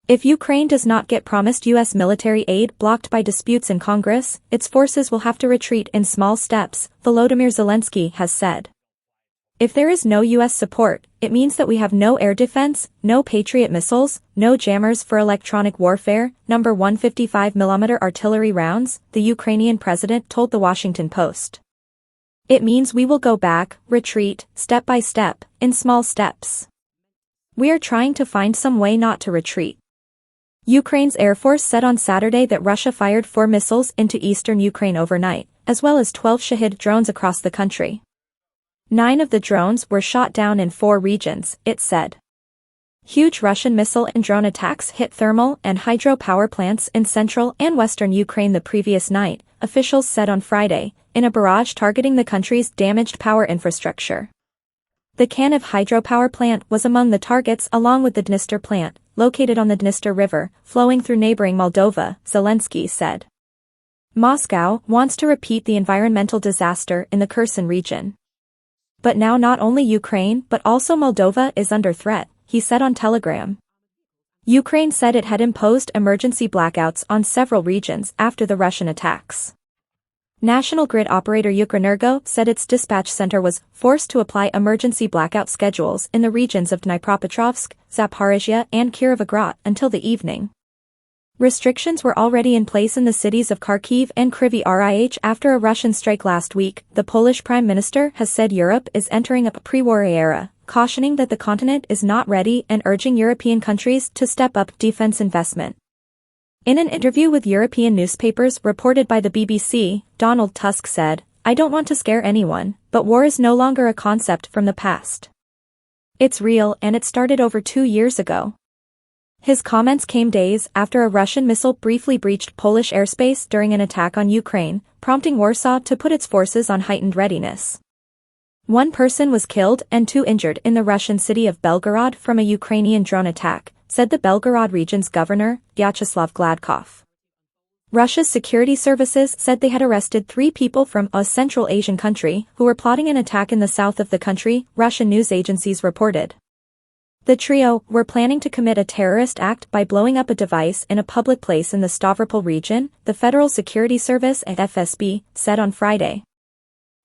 If Ukraine does not get promised U.S. military aid blocked by disputes in Congress, its forces will have to retreat in small steps, Volodymyr Zelenskiy has said. If there is no U.S. support, it means that we have no air defense, no Patriot missiles, no jammers for electronic warfare, No. 155mm artillery rounds, the Ukrainian president told the Washington Post. It means we will go back, retreat, step by step, in small steps. We are trying to find some way not to retreat. Ukraine's Air Force said on Saturday that Russia fired 4 missiles into eastern Ukraine overnight, as well as 12 Shahid drones across the country. 9 of the drones were shot down in 4 regions, it said. Huge Russian missile and drone attacks hit thermal and hydro power plants in central and western Ukraine the previous night, officials said on Friday, in a barrage targeting the country's damaged power infrastructure. The Kaniv hydropower plant was among the targets along with the Dniester plant, located on the Dniester River, flowing through neighboring Moldova, Zelenskiy said. Moscow wants to repeat the environmental disaster in the Kherson region. But now not only Ukraine but also Moldova is under threat, he said on Telegram. Ukraine said it had imposed emergency blackouts on several regions after the Russian attacks. National grid operator Ukrenergo said its dispatch center was forced to apply emergency blackout schedules in the regions of Dnipropetrovsk, Zaporizhia and Kirovograd until the evening. Restrictions were already in place in the cities of Kharkiv and Kryvyi Rih after a Russian strike last week. The Polish Prime Minister has said Europe is entering a pre-war era, cautioning that the continent is not ready and urging European countries to step up defense investment. In an interview with European newspapers reported by the BBC, Donald Tusk said, "I don't want to scare anyone, but war is no longer a concept from the past. It's real and it started over 2 years ago." His comments came days after a Russian missile briefly breached Polish airspace during an attack on Ukraine, prompting Warsaw to put its forces on heightened readiness. 1 person was killed and 2 injured in the Russian city of Belgorod from a Ukrainian drone attack, said the Belgorod region's governor, Vyacheslav Gladkov. Russia's security services said they had arrested 3 people from a Central Asian country who were plotting an attack in the south of the country, Russian news agencies reported. The trio were planning to commit a terrorist act by blowing up a device in a public place in the Stavropol region, the Federal Security Service and FSB said on Friday.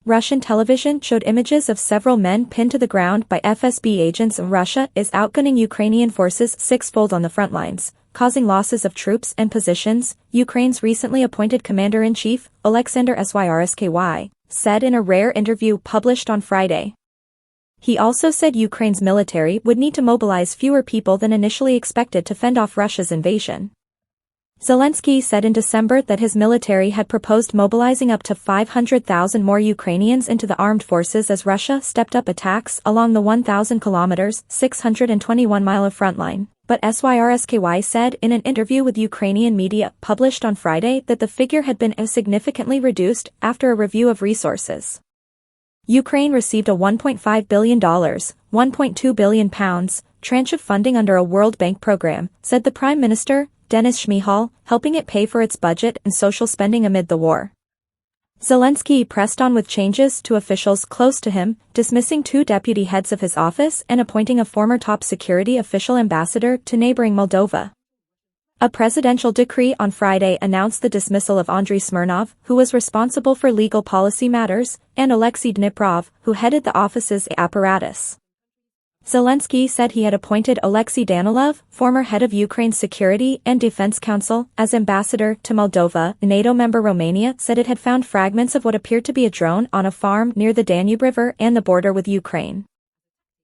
Russian television showed images of several men pinned to the ground by FSB agents. Russia is outgunning Ukrainian forces 6-fold on the front lines, causing losses of troops and positions, Ukraine's recently appointed commander-in-chief, Oleksandr Syrsky, said in a rare interview published on Friday. He also said Ukraine's military would need to mobilize fewer people than initially expected to fend off Russia's invasion. Zelenskiy said in December that his military had proposed mobilizing up to 500,000 more Ukrainians into the armed forces as Russia stepped up attacks along the 1,000 kilometers (621-mile) front line, but Syrsky said in an interview with Ukrainian media published on Friday that the figure had been significantly reduced after a review of resources. Ukraine received a $1.5 billion, £1.2 billion, tranche of funding under a World Bank program, said the Prime Minister, Denis Shmyhal, helping it pay for its budget and social spending amid the war. Zelensky pressed on with changes to officials close to him, dismissing 2 deputy heads of his office and appointing a former top security official ambassador to neighboring Moldova. A presidential decree on Friday announced the dismissal of Andriy Smirnov, who was responsible for legal policy matters, and Alexei Dniprov, who headed the office's apparatus. Zelensky said he had appointed Alexei Danilov, former head of Ukraine's Security and Defense Council, as ambassador to Moldova. NATO member Romania said it had found fragments of what appeared to be a drone on a farm near the Danube River and the border with Ukraine.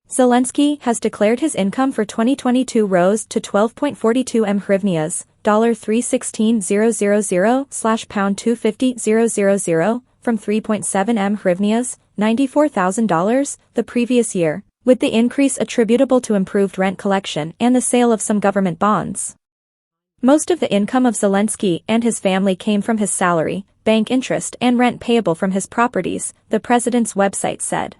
Zelensky has declared his income for 2022 rose to 12.42 hryvnias, $316,000/£250,000, from 3.7 hryvnias, $94,000, the previous year, with the increase attributable to improved rent collection and the sale of some government bonds. Most of the income of Zelensky and his family came from his salary, bank interest and rent payable from his properties, the president's website said.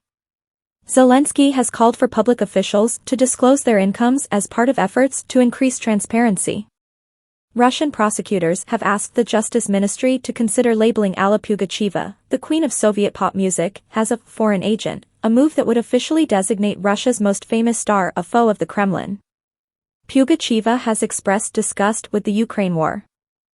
Zelensky has called for public officials to disclose their incomes as part of efforts to increase transparency. Russian prosecutors have asked the Justice Ministry to consider labeling Alla Pugacheva, the queen of Soviet pop music, as a foreign agent, a move that would officially designate Russia's most famous star a foe of the Kremlin. Pugachev has expressed disgust with the Ukraine war.